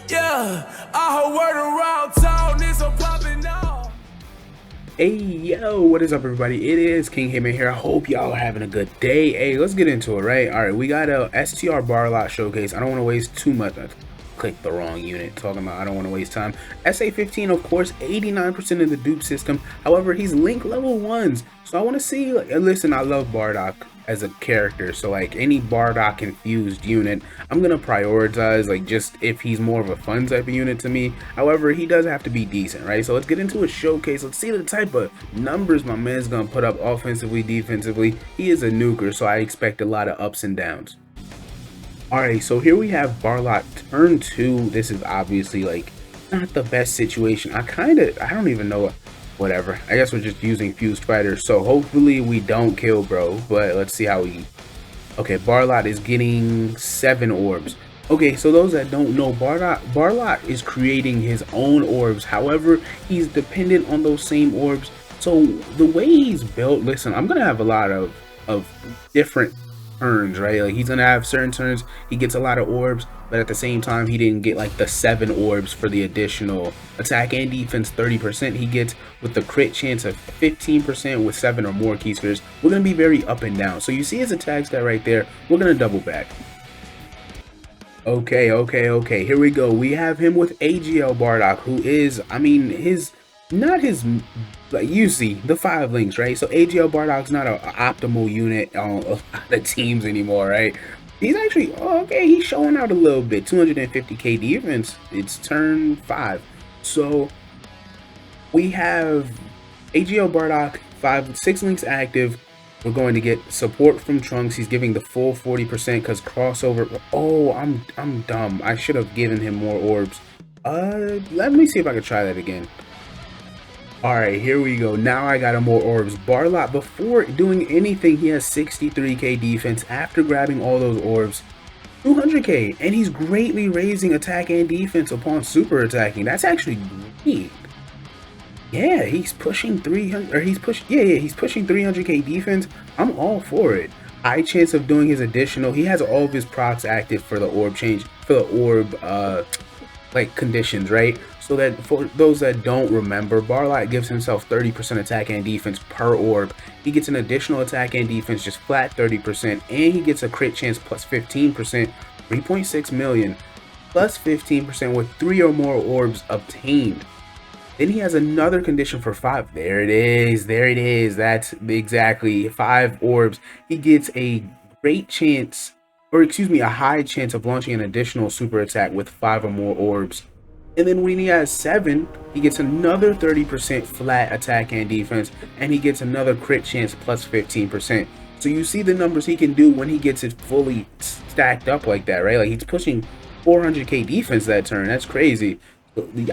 Yeah, I heard word around town is a poppin' now. Hey yo, what is up everybody? It is King Hitman here. I hope y'all are having a good day. Hey, let's get into it, right? Alright, we got a STR Barlot showcase. I don't want to waste too much. I clicked the wrong unit. Talking about I don't want to waste time. SA-15, of course, 89% of the dupe system. However, he's link level 1s. So I want to see, listen, I love Bardock as a character, so like any Bardock infused unit I'm gonna prioritize, like just if he's more of a fun type of unit to me. However, he does have to be decent, right? So let's get into a showcase. Let's see the type of numbers my man's gonna put up offensively, defensively. He is a nuker, so I expect a lot of ups and downs. Alright, so here we have Barlot turn 2. This is obviously like not the best situation. I don't even know, whatever. I guess we're just using fused fighters, so hopefully we don't kill bro, but let's see how we... Okay, Barlot is getting 7 orbs. Okay, so those that don't know, Barlot is creating his own orbs. However, he's dependent on those same orbs. So the way he's built, listen, I'm gonna have a lot of different turns, right? Like he's gonna have certain turns he gets a lot of orbs, but at the same time he didn't get like the 7 orbs for the additional attack and defense 30% he gets with the crit chance of 15% with 7 or more key spheres. We're gonna be very up and down. So you see his attack stat right there. We're gonna double back. Okay, here we go. We have him with AGL Bardock, who is, I mean, not his, like you see the 5 links, right? So AGL Bardock's not an optimal unit on a lot of teams anymore, right? He's actually, okay, he's showing out a little bit. 250k defense. It's turn 5. So we have AGL Bardock, 6 links active. We're going to get support from Trunks. He's giving the full 40% because crossover. Oh, I'm dumb. I should have given him more orbs. Let me see if I can try that again. Alright, here we go. Now I got him more orbs. Barlot, before doing anything, he has 63k defense. After grabbing all those orbs, 200k. And he's greatly raising attack and defense upon super attacking. That's actually great. Yeah, he's pushing 300, or he's pushing 300k defense. I'm all for it. High chance of doing his additional. He has all of his procs active for the orb change, for the orb like conditions, right? So that for those that don't remember, Barlot gives himself 30% attack and defense per orb. He gets an additional attack and defense, just flat 30%, and he gets a crit chance plus 15%, 3.6 million, plus 15% with 3 or more orbs obtained. Then he has another condition for 5. There it is. That's exactly 5 orbs. He gets a great chance, or excuse me, a high chance of launching an additional super attack with 5 or more orbs. And then when he has 7, he gets another 30% flat attack and defense, and he gets another crit chance plus 15%. So you see the numbers he can do when he gets it fully stacked up like that, right? Like he's pushing 400k defense that turn. That's crazy.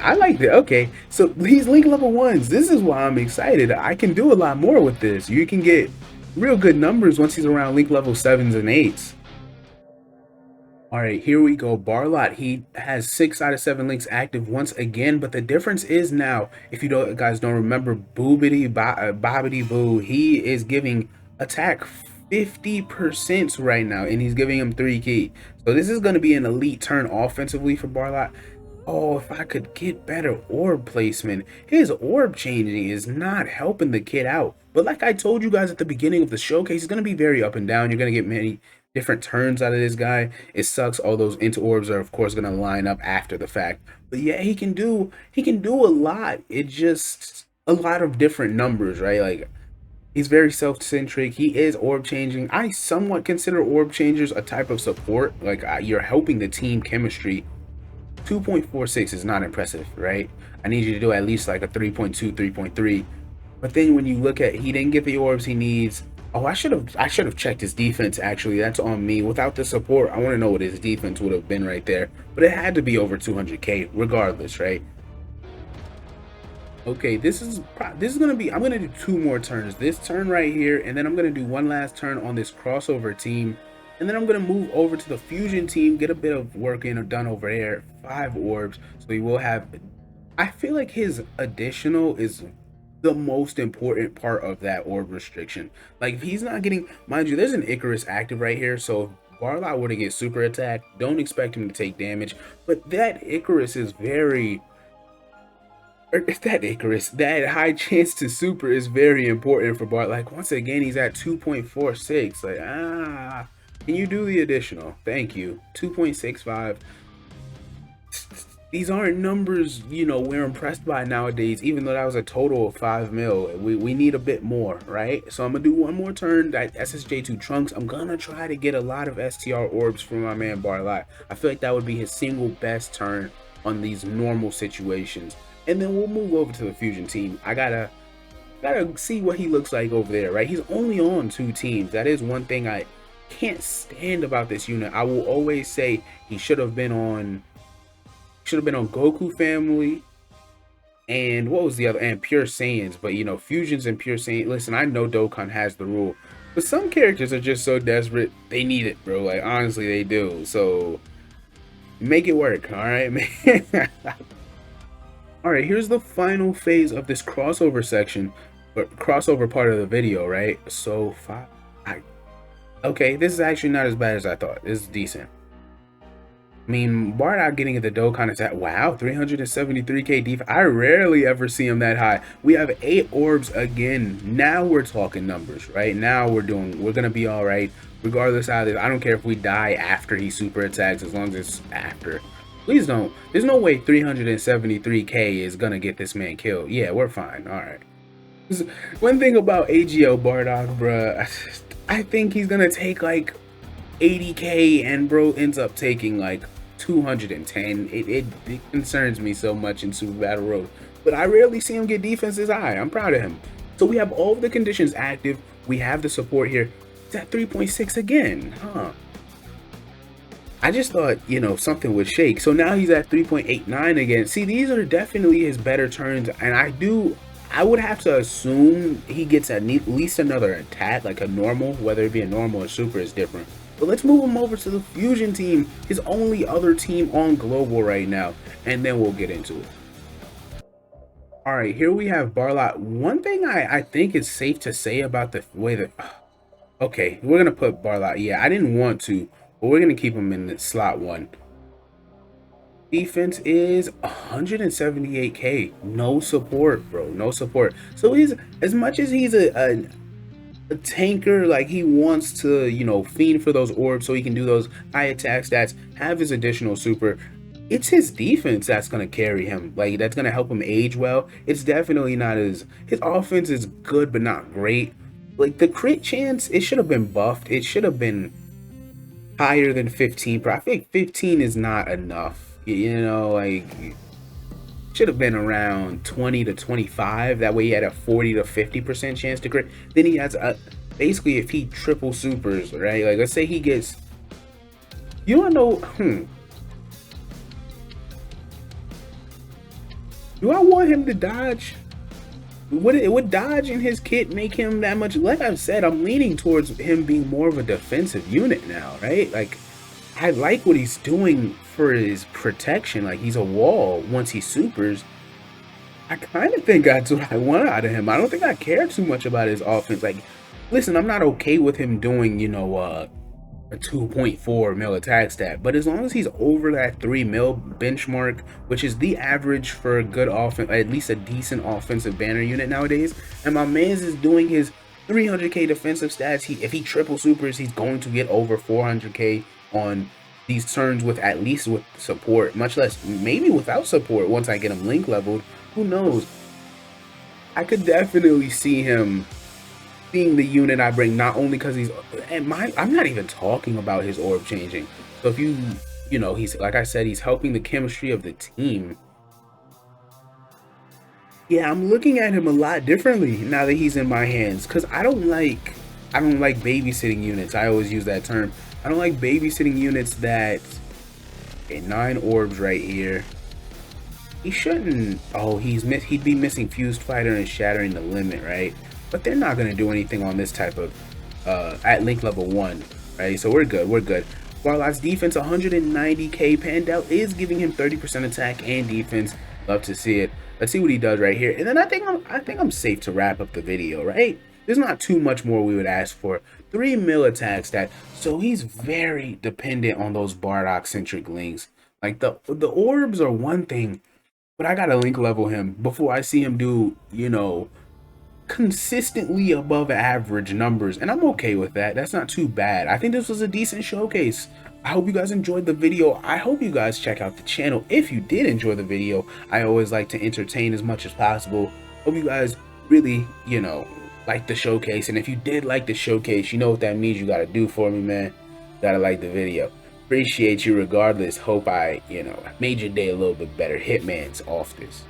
I like that. Okay, so these link level 1s, this is why I'm excited. I can do a lot more with this. You can get real good numbers once he's around link level 7s and 8s. Alright, here we go. Barlot, he has 6 out of 7 links active once again, but the difference is now, if you guys don't remember, Bobbity Boo, he is giving attack 50% right now, and he's giving him 3 key. So this is going to be an elite turn offensively for Barlot. Oh, if I could get better orb placement. His orb changing is not helping the kid out. But like I told you guys at the beginning of the showcase, he's going to be very up and down. You're going to get many different turns out of this guy. It sucks all those into orbs are of course going to line up after the fact. But yeah, he can do a lot. It just a lot of different numbers, right? Like he's very self-centric. He is orb changing. I somewhat consider orb changers a type of support. Like you're helping the team chemistry. 2.46 is not impressive, right? I need you to do at least like a 3.2, 3.3. But then when you look at, he didn't get the orbs he needs. Oh, I should have checked his defense actually. That's on me. Without the support, I want to know what his defense would have been right there. But it had to be over 200k regardless, right? Okay, this is gonna be, I'm gonna do 2 more turns. This turn right here, and then I'm gonna do one last turn on this crossover team. And then I'm going to move over to the fusion team, get a bit of work in or done over there. 5 orbs. So he will have, I feel like his additional is the most important part of that orb restriction. Like if he's not getting, mind you, there's an Icarus active right here. So if Barlot were to get super attack, don't expect him to take damage. But that Icarus is very, that high chance to super is very important for Bart. Like, once again, he's at 2.46. Like, can you do the additional? Thank you. 2.65. These aren't numbers, you know, we're impressed by nowadays, even though that was a total of 5 mil. We need a bit more, right? So I'm gonna do one more turn, that SSJ2 Trunks. I'm gonna try to get a lot of STR orbs from my man Barlot. I feel like that would be his single best turn on these normal situations. And then we'll move over to the fusion team. I gotta see what he looks like over there, right? He's only on 2 teams. That is one thing I can't stand about this unit. I will always say he should have been on Goku family, and what was the other, and Pure Saiyans. But you know, fusions and Pure Saiyan, listen, I know Dokkan has the rule, but some characters are just so desperate, they need it, bro. Like, honestly, they do. So make it work, all right, man. All right, here's the final phase of this crossover section, or crossover part of the video, right? So okay, this is actually not as bad as I thought. This is decent. I mean, Bardock getting at the Dokkan is at, wow, 373k defense. I rarely ever see him that high. We have 8 orbs again. Now we're talking numbers, right? Now we're gonna be all right, regardless of this. I don't care if we die after he super attacks, as long as it's after. Please don't. There's no way 373k is gonna get this man killed. Yeah, we're fine. All right. One thing about AGL Bardock, bruh, I think he's gonna take like 80k, and bro ends up taking like 210. It concerns me so much in Super Battle Road, but I rarely see him get defenses high. I'm proud of him. So we have all of the conditions active. We have the support here. It's at 3.6 again, huh? I just thought, you know, something would shake. So now he's at 3.89 again. See, these are definitely his better turns, and I would have to assume he gets at least another attack, like a normal, whether it be a normal or super is different. But let's move him over to the fusion team, his only other team on global right now, and then we'll get into it. All right, here we have Barlot. One thing I think is safe to say about the way that, okay, we're gonna put Barlot. Yeah, I didn't want to, but we're gonna keep him in the slot 1. Defense is 178k. No support, bro. No support. So he's, as much as he's a tanker, like he wants to, you know, fiend for those orbs so he can do those high attack stats, have his additional super, it's his defense that's going to carry him. Like, that's going to help him age well. It's definitely not his offense is good but not great. Like, the crit chance, it should have been buffed. It should have been higher than 15, but I think 15 is not enough. You know, like, should have been around 20 to 25. That way he had a 40 to 50% chance to crit. Then he has a, basically, if he triple supers, right? Like, let's say he gets, you don't know, do I want him to dodge? Would dodge in his kit make him that much? Like I've said, I'm leaning towards him being more of a defensive unit now, right? Like, I like what he's doing for his protection. Like, he's a wall once he supers. I kind of think that's what I want out of him. I don't think I care too much about his offense. Like, listen, I'm not okay with him doing, you know, a 2.4 mil attack stat, but as long as he's over that 3 mil benchmark, which is the average for a good offense, at least a decent offensive banner unit nowadays, and my man's is doing his 300k defensive stats, if he triple supers, he's going to get over 400k on these turns with, at least with support, much less maybe without support. Once I get him link leveled, who knows? I could definitely see him being the unit I bring, not only because he's, and I'm not even talking about his orb changing. So if you know, he's, like I said, he's helping the chemistry of the team. Yeah, I'm looking at him a lot differently now that he's in my hands, because I don't like babysitting units. I always use that term. I don't like babysitting units that, okay, 9 orbs right here. He shouldn't, oh, he'd be missing Fused Fighter and Shattering the Limit, right? But they're not going to do anything on this type of, at link level 1, right? So we're good, we're good. Barlot's defense, 190k. Pandel is giving him 30% attack and defense. Love to see it. Let's see what he does right here. And then I think I'm safe to wrap up the video, right? There's not too much more we would ask for. 3 mil attack stat. So he's very dependent on those Bardock centric links. Like the orbs are one thing, but I gotta link level him before I see him do, you know, consistently above average numbers, and I'm okay with that. That's not too bad. I think this was a decent showcase. I hope you guys enjoyed the video. I hope you guys check out the channel if you did enjoy the video. I always like to entertain as much as possible. Hope you guys really, you know, like the showcase, and if you did like the showcase, you know what that means. You gotta do for me, man. You gotta like the video. Appreciate you regardless. Hope I, you know, made your day a little bit better. Hitman's off this.